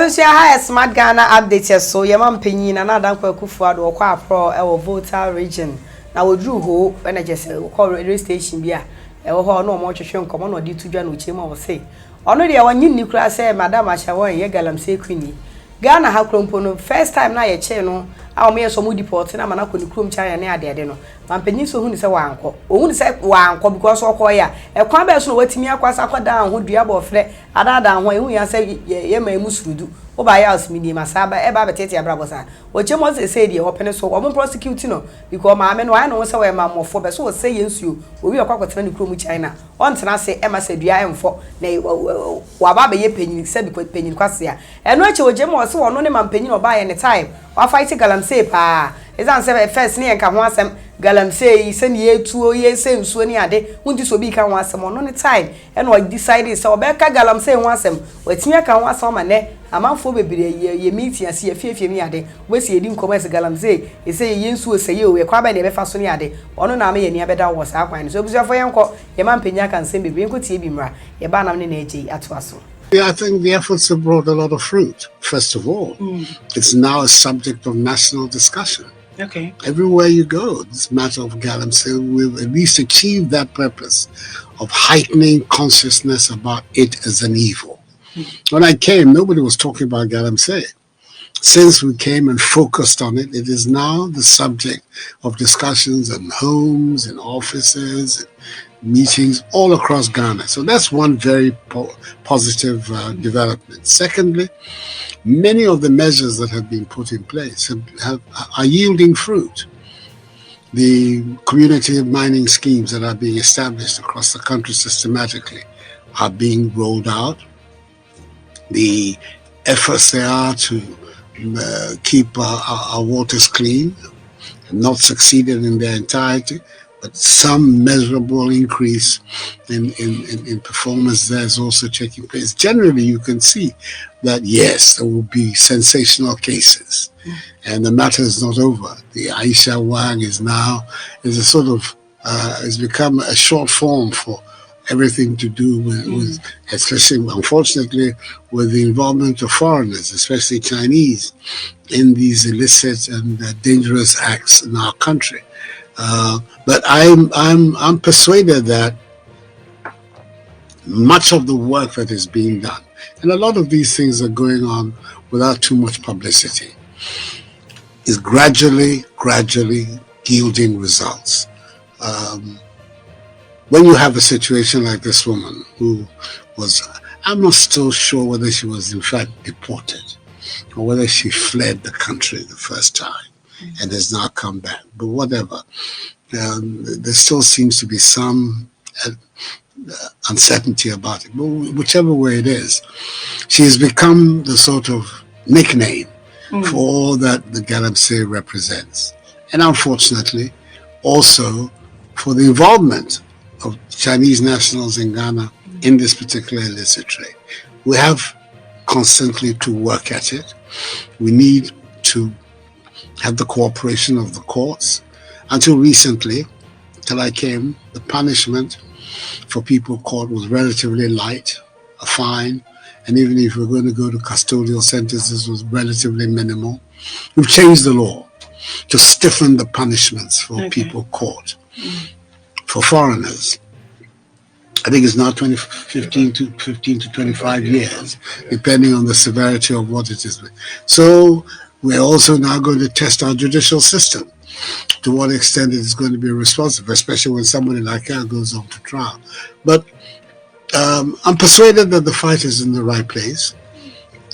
Once you have a smart Ghana update, so your man penny and another Kufuad or Qua Pro or Volta region. Now we drew ho when I just call radio station beer. No more to come on or due to John, which him will say. Already, I want you nuclear say, Madame Aisha Huang, Galamsey Queen. Ghana ha krompono first time na ye che no a o me so mu deport na mana ko ni krom China ne ade no man panyin so hu ni se wanko o hu ni se wanko because okoya e kwan be so no watimi akwasa akoda ho dua bo frɛ adada ho e hu ya se ye ma emu surudu o ba ya os media masaba e ba betete abrabo sa o che mo se die open so o mo prosecute no because ma me no I know se we ma mofo be so o se yensuo o wi akwakotena ni krom China on tena se e ma se dua emfo na wa ba be ye panyin se bi panyin kwase a eno ache o je mo se wono ne man panyin o ba ye ne time wa fight Galamsey pa ezan se first ne enka ho asem Galamsey se ne etuo ye se nsuo ne ade hunti so bi ka ho asem ono ne time eno o decide se obeka Galamsey ho asem watimi ka ho asem ma ne amanfo bebere ye meeting ase afiefie ne ade wesi edi nkomo se Galamsey e se ye nsuo se ye o ye kwa ba ne be fa so ne ade ono na me ye ne abeda wo sa kwan so obusuafo ye nko ye man penya kan sem bebere nko tie bi mra ye ba nam ne na eje ato aso. Yeah, I think the efforts have brought a lot of fruit. First of all, it's now a subject of national discussion. Okay. Everywhere you go, this matter of Galamsey, we've at least achieved that purpose of heightening consciousness about it as an evil. When I came, nobody was talking about Galamsey. Since we came and focused on it, it is now the subject of discussions in homes, in offices, meetings all across Ghana. So that's one very positive development. Secondly, many of the measures that have been put in place are yielding fruit. The community mining schemes that are being established across the country systematically are being rolled out. The efforts there are to keep our waters clean have not succeeded in their entirety, but some measurable increase in performance there is also taking place. Generally, you can see that, yes, there will be sensational cases, and the matter is not over. The Aisha Huang is a sort of, has become a short form for everything to do with, especially, unfortunately, with the involvement of foreigners, especially Chinese, in these illicit and dangerous acts in our country. But I'm persuaded that much of the work that is being done, and a lot of these things are going on without too much publicity, is gradually yielding results. When you have a situation like this woman who was, I'm not still sure whether she was in fact deported or whether she fled the country the first time and has now come back, but whatever. There still seems to be some uncertainty about it. But whichever way it is, she has become the sort of nickname for all that the Galamsey represents. And unfortunately, also for the involvement of Chinese nationals in Ghana in this particular illicit trade. We have constantly to work at it. We need to have the cooperation of the courts. Until recently, till I came, the punishment for people caught was relatively light, a fine, and even if we're going to go to custodial sentences, was relatively minimal. We've changed the law to stiffen the punishments for people caught. For foreigners, I think it's now 15 to 25 years, depending on the severity of what it is. So we're also now going to test our judicial system, to what extent it is going to be responsive, especially when somebody like her goes on to trial. But I'm persuaded that the fight is in the right place.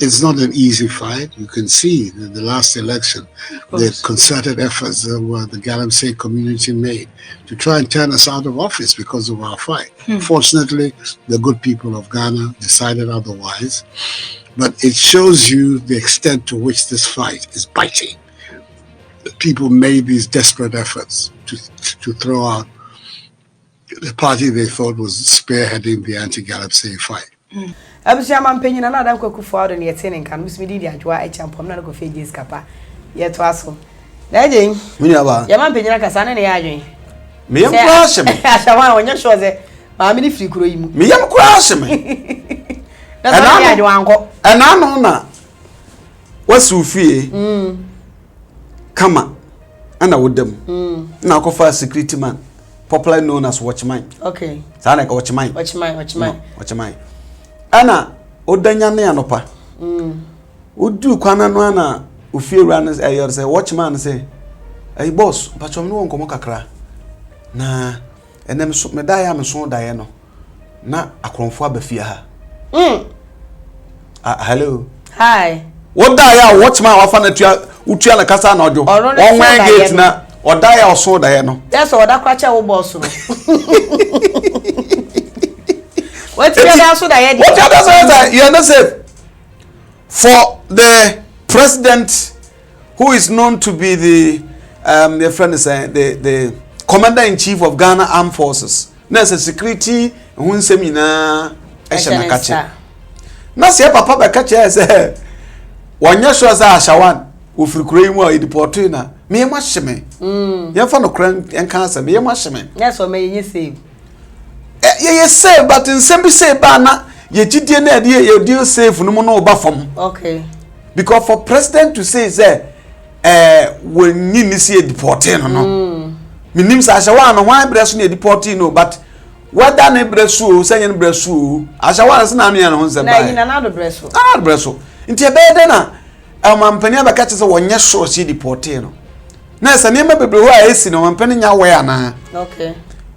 It's not an easy fight. You can see in the last election, the concerted efforts that the Galamsey community made to try and turn us out of office because of our fight. Fortunately, the good people of Ghana decided otherwise. But it shows you the extent to which this fight is biting. People made these desperate efforts to throw out the party they thought was spearheading the anti-Galamsey fight. Abusia man penyin na adam kwakufu ado ne yete nkan musmidi di adwa echampom na ko feje skapa yeto aso na ejin mini aba ya man penyin kasa na ne ya adwen me yam kura hye me ashawa onye shoze ma me ni frikuro yi mu me yam kura hye me na ya adwan ko ana no na wasu fie kama ana wodam na akofa security man popularly known as watchman. Okay. Sana ka watchman. Watchman. Ana odanya ne anopa. Odu kwana no ana ofie ra no say watchman say hey boss patchom no nkomo kakra na enem so me da ya me so da ye no na akromfo abafia ha. Hello. Hi. What da ya watchman wa fa na utua na kasa na ojo. On wen gate na oda ya oso da ye no. Yes, oda kwacha wo boss no. What you da so da ye? What you da so you are not safe. For the president who is known to be the friend is the commander in chief of Ghana Armed Forces. Na security hu nsem nyina ehye na kache. Na se papa be kache say wonya sure say Ashawan ofirikure mu a deport na me ma hyeme. Ye fa no kran en kan say me ma hyeme. Yes o me yin save. Ye save but nsem bi say ba na ye gidie na ye deal safe no mo no ba fam. Okay. Because for president to say when you see a deportation no minim sa Ashawan no why bresu na deporting no but whether na bresu say yen bresu Ashawan se na anu no se ba na yin na do bresu nti ebe de na amampani abaka che se wonye sure si deporting no na se ne ma bebre ho a esi no amampani nya we ana. Okay.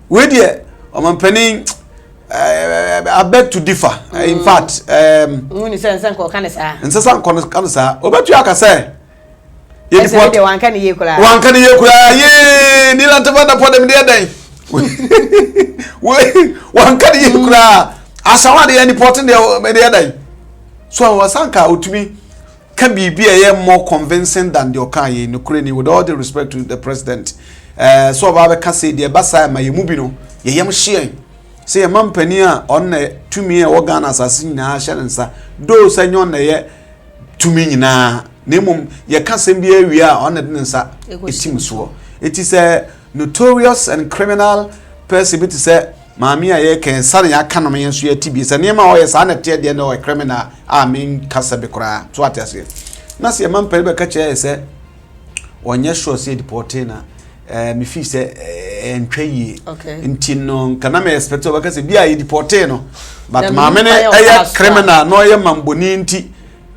We dey amampani I beg to differ. In fact, uni sense ko kan sa. Nsa kan sa. Obetu aka say. Ye deport de wan kan ye kura. Wan kan ye kura. Ye ni lan taba da podem de dan. We wan kan ye kura. Asawa de deporting de dan. So wasanka utumi can be a more convincing than the Okaye in Ukraine with all the respect to the president. So Baba can say the Basa my mubino. Ye yam sharing. Say a man penny on to me a organ assassin na shansa. Do say yon ye to me na nemum ye can't send be we are on the dinsa. It seems so. It is a notorious and criminal person to say, Mammy, I can suddenly I can't mean so your TB. Sa name or yes, I tell you no a criminal. I mean Casabecra. So what I say. Nasi a man pelba catcher say, one yes, sure say deportena. Me fi say entwe okay nti no kana me expect because be a deporte no but ma me na criminal no ye mamboni nti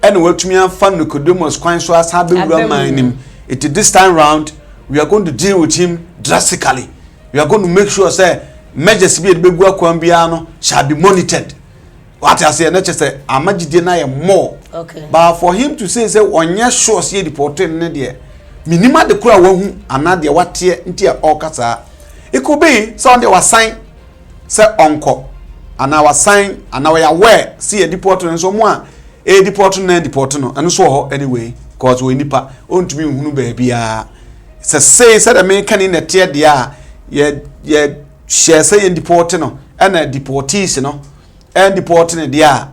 ene watumi afa no Nicodemus kwan so asabe wura man nim it this time round we are going to deal with him drastically. We are going to make sure say measures be begu akwan bia no shall be monitored. What I say na say amagide na ye more okay but for him to say onye sure say deporte ne de minima de kura wahu anade wate ntia okasa it could be so they was sign say onko ana was sign ana we aware see a deport so mo a deport no eno so ho anyway cause we nipa ontumi hunu ba bia say the me kan in the tie dia ye share say deport no ana deportation no and deporting dia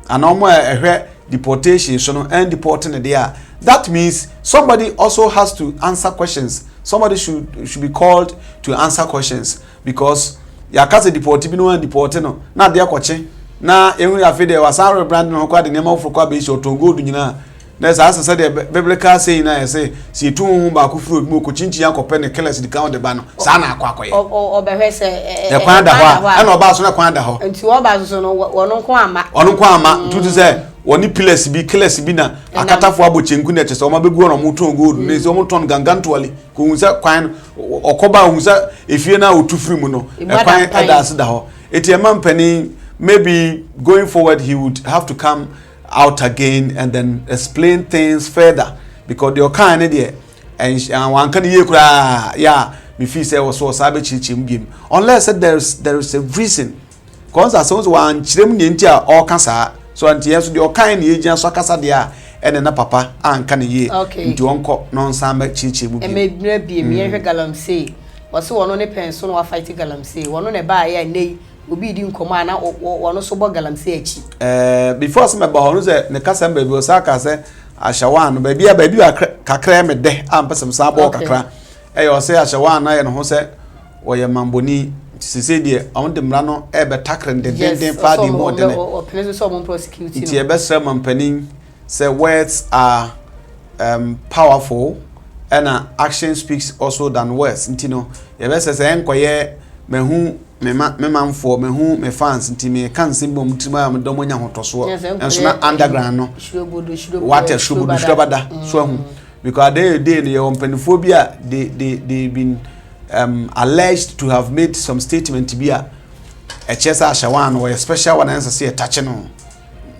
ana mo ehwe deportation so no and deporting dia. That means somebody also has to answer questions. Somebody should be called to answer questions because ya kase deport bi no and deport no na de akwache na ehun afide wasare brand no kwa de nema ofro kwa be shoto gold nyina na sa say the biblical say na say si tu hu ba ku fro mu ko chinchi yankopɛ ne keles di kan de ba no sa na akwa akoye o be hwe se e kwan da ho na oba so na kwan da ho nti oba so no wono nko ama tutu say woni pillars bi keles bi na akatafo abochenku na chese o ma begu no muton gold na se o muton gangantwali ko hunsa kwan okoba hunsa efie na otufiri mu no e kwan edas da ho eti mampani maybe going forward he would have to come out again and then explain things further because the kind there and one can ye kura yeah me feel say was so sabe chichim bim unless there is a reason cause as soon as one chirem nti a all kasa so anti yes the kind ye gina so kasa there and na papa an kan ye nti onko non samba chichim bim e me bia me hwe Galamsey was wono ne penso no wa fight Galamsey wono ne ba ya nei obi di nkoma na wono so bo Galamsey achi before some ba hono say ne kasa mba bi o saka say Ashawan no ba bia kakra me de ampesem sa bo kakra yo say Ashawan na ye no ho say oye mamboni sise de on de mra no e be takre de den fa di mo de ne o please so mo prosecute ti e be sra mampanin say words are powerful and action speaks also than words ntino ye be say enkoye mehu me man for mehu me fans ntimi kan simbo mtima am do monya hotoso enso na underground no what shurobada so hu because they your phobia they been alleged to have made some statement to be a chesa Aisha or a special one answer say touch no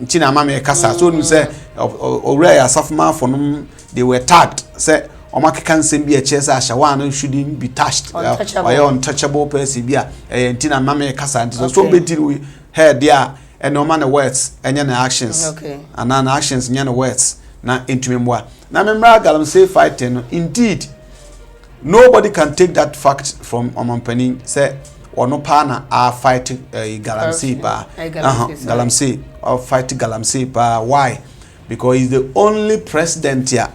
ntina mama kasa so nu say owura asafma for no they were tagged say omake kan sem bi a chesa Aisha shouldn't be touched or untouchable person bi a ntina mama kasa ntina so be deal we head there and no man words and your actions and an actions and words na intumemwa na memra Galamsey fighting indeed nobody can take that fact from Omampani say or no partner are fighting Galamsey pa Galamsey or fighting Galamsey pa why because he's the only president here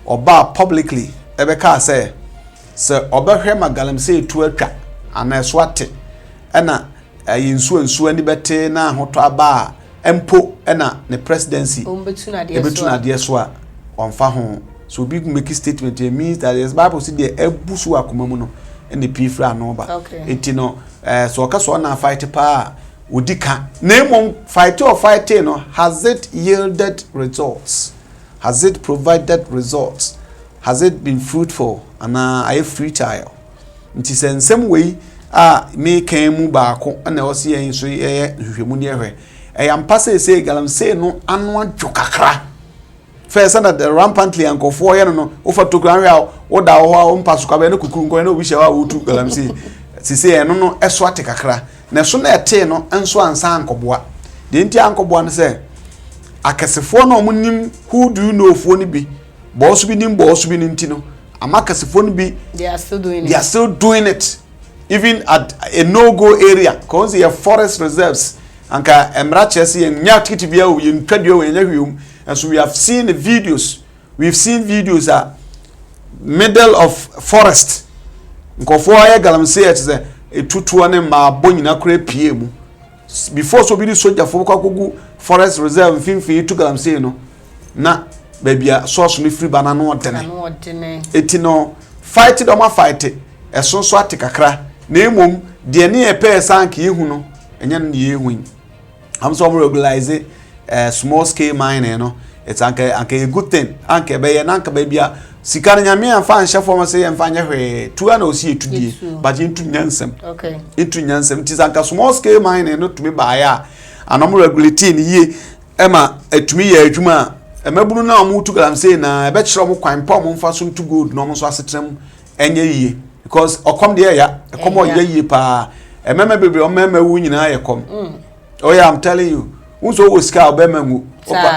oba publicly ebeka say obahwema Galamsey to atwa ana swate na yinsu ani bete na hoto aba empo na ne presidency ebetuna de so a onfa ho so big make statement it means that the Bible say the ebusu akomamu no and the pifra no ba etino so ka so na fight pa odika na fight or fighting no has it yielded results, has it provided results, has it been fruitful and I futile nti sensem way me kan mu ba ko na o se yen so hwehwemu ne hwe ampa say Galamsey no anu adwokakra first that the rampantly and for here no over to ground o da ho mpa so kwa be no kukuru nko na obi hye wa wotu Galamsey sisi no eso ate kakra na so na ete no enso ansa ankoboa de nti ankoboa no say akasefo no omunim who do you know fo ni bi boss bi nim boss bi nti no amakasefo no bi they are still doing it even at a no-go area because they have forest reserves anka emra chesi nya tikiti bia o yentwadio we nya hwum and so we have seen the videos middle of forest nkofo aye Galamsey it say etutu ne ma bonyina kra pie mu before so bi di soldier fo kwakogu forest reserve finfin to Galamsey no na babia source no free banana odene etino fight do ma fight eso so atekakra na emom de ne e pay sank yehu no enya no ye ehun am so regularize small scale mining no it's anke a good thing anke be ye nanka ba bia sikana nyame amfa anhye form say amfa nya hwe tu ana osi etudie but into nyansem into nyansem tis anka small scale mining no to me ba ya anom regulate ni ye ema etumi ye adwuma emabunu na omutu Galamsey na ebe kire omo kwan pa omo mfa so to gold no omo so asetrem enye yiye because okom de ya ekomo ye yiye pa emema bebre omema wu nyina ye kom oh yeah, I'm telling you unso wo sika obema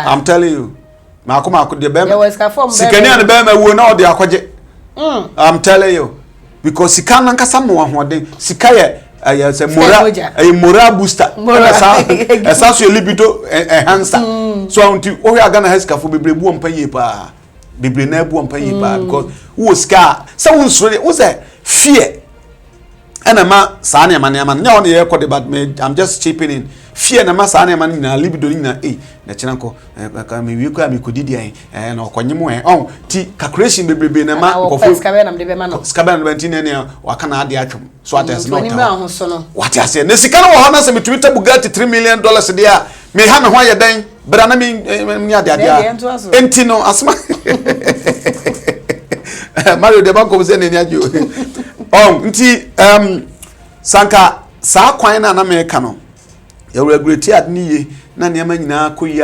I'm telling you makoma de bema sikani an bema wu na ode akoje I'm telling you because sika nan kasa no ahoden sika ye say moral booster esa so libido enhancer so unti o ya gana haska fo bebre bu ompa ye pa bebre na bu ompa ye pa because wo sika so wo say fear enema sa na ma nya on ye kode but I'm just chipping in fear na ma sa na ma na libido ni na na chenanko ka me wi ko am ko didi na okonyemo on ti calculation bebrebe na ma ko fo skabe na mde be ma no skabe na benti ne waka na ade atwom so ates no ta what you say ne sika no ho na se me Twitter Bugatti $3 million dia me ha me ho ye dan bra na me ade ade enti no asma Mario de banko se ne nyajo nti sanka sa kwan na me ka no you regulate adniye na niam nyina koyi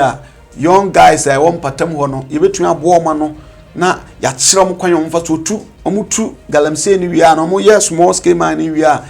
young guys I won patam ho no yebetu abo ma no na ya kire mo kwan omfa so tu omutu Galamsey ni wi na mo yes small scale man ni wi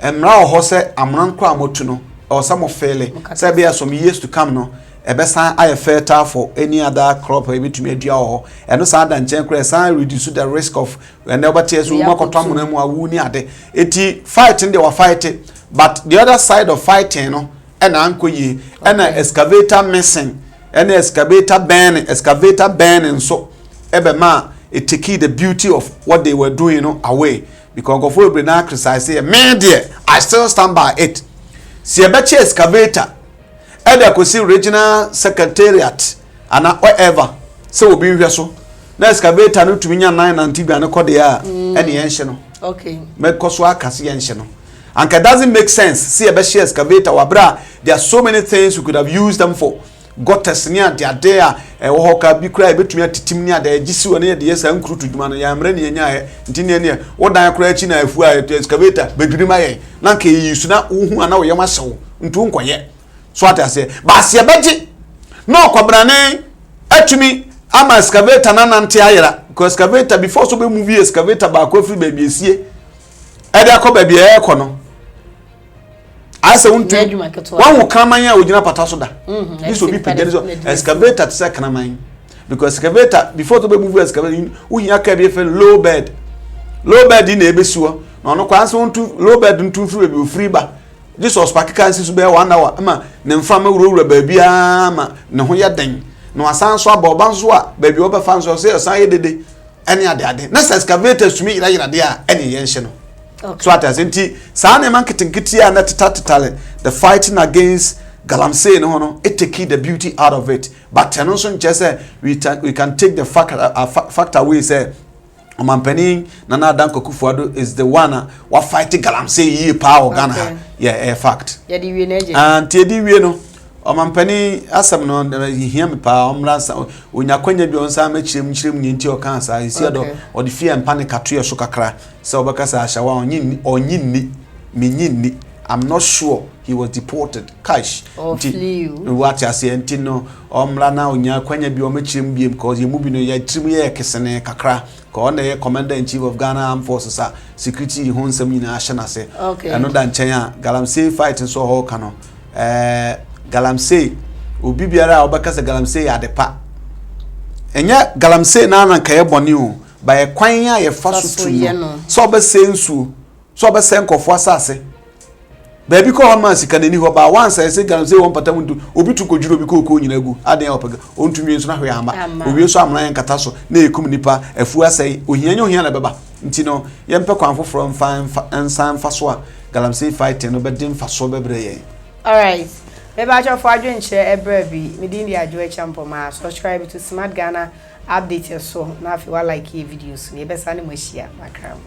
emra ho se amran kra amotu no or some of fairly say be some years to come no ebesa aye fertile for any other crop yebetu me adua ho eno sa da nchen kra sa reduce the risk of whenever tears we makoto amuna mu awu ni ade eti fighting they were fighting but the other side of fighting no and ankoyi and excavator missing and excavator burning so ebema it take the beauty of what they were doing away because go for na criticize say me there I still stand by it see ebeche excavator and I could see regional secretariat and whatever so we be so na excavator no tumi nya 9 na ntibia ne kode a ene yenhye no okay me koso akase yenhye no and it doesn't make sense see a be share excavator wabra there are so many things we could have used them for gutters ni ade ade a wo hoka bi kura betumi atitim ni ade agisi woni ade yesa nkrutu dwuma no ya mre ne nya he ntine ne wo dan kura achi na afu a excavator bedwiri ma ye na nka yisu na uhu ana wo yema hyew ntu nkoye so atase ba se beji no kwabrane atumi ama excavator na nante ayera ko excavator before so be move excavator ba ko free baby esie ade akoba bi e ko no asa untu wan kraman ya ogina pataso da this will be pedal excavator to kraman because excavator before to be move excavator uhiya ka be fe low bed na ebesuo no no kwanse untu low bed untu free be free ba this was park kan sisu be 1 hour ama ne mfa ma wuro ba bia ama ne ho ya den no asan so aba so a ba bi oba fan so say asan ye dede ene ade na excavator tumi ira de a ene yenhye no. Okay. So at asenti sana man kitinkiti ya na titatale the fighting against Galamsey no it take the beauty out of it but tenonso nche we can take the fact away say omampani Nana Addo Kufuado is the one wa fighting Galamsey yi pa o Ghana yeah a fact yeah di we na je and te di we no omampani asem no hia me pa omransa onyakwanya bi onsa ma chirem ni nti o kansa isi do o de fear and panic ato so kakra so obekasa Aisha Huang menyinni I'm not sure he was deported cash what you say enti no omra na onyakwanya bi o ma chirem bi because ye mu bi no ya chirem ye kesene kakra ko na ye commander in chief of Ghana Armed Forces security ho nsam nyina ahye na se eno da nchen a Galamsey fighting so ho ka no Galamsey obi biara obakasa Galamsey adepa enya Galamsey na na nkaye boni o ba ye kwan ya ye faso tu no so obesensu so obesenkofo asase ba bi ko ma sika nani ho ba once I say Galamsey won patam ndu obi tu kodwiro bi ko nyina gu aden opaga ontumi nso na hwe ama obi so amran nkata so na ekum nipa afu asai ohia ohia na beba nti no ye mpe kwan foforo nsan faso a Galamsey fighting no bedin faso bebre ye. All right. Maybe I just for doing share every within the Addo channel. Ma subscribe to Smart Ghana, update your so now if you like videos. Maybe send me share background.